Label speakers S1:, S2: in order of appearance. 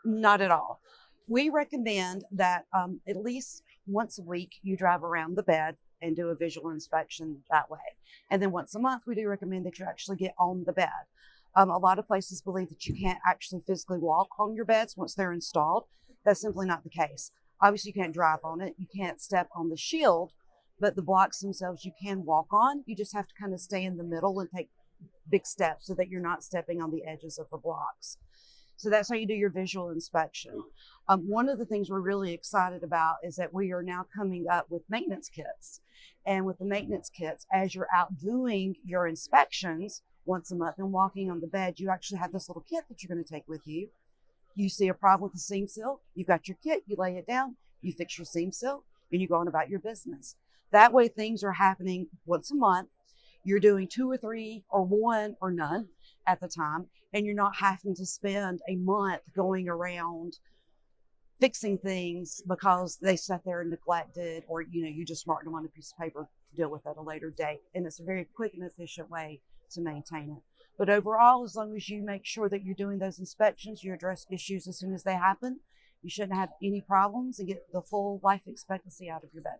S1: Not at all. We recommend that at least once a week you drive around the bed and do a visual inspection that way. And then once a month, we do recommend that you actually get on the bed. A lot of places believe that you can't actually physically walk on your beds once they're installed. That's simply not the case. Obviously, you can't drive on it. You can't step on the shield, but the blocks themselves you can walk on. You just have to kind of stay in the middle and take big steps so that you're not stepping on the edges of the blocks. So that's how you do your visual inspection. One of the things we're really excited about is that we are now coming up with maintenance kits. And with the maintenance kits, as you're out doing your inspections once a month and walking on the bed, you actually have this little kit that you're going to take with you. You see a problem with the seam seal, you've got your kit, you lay it down, you fix your seam seal, and you go on about your business. That way things are happening once a month. You're doing 2 or 3 or 1 or none at the time, and you're not having to spend a month going around fixing things because they sat there and neglected, or you just marked them on a piece of paper to deal with at a later date. And it's a very quick and efficient way to maintain it. But overall, as long as you make sure that you're doing those inspections, you address issues as soon as they happen, you shouldn't have any problems and get the full life expectancy out of your bed.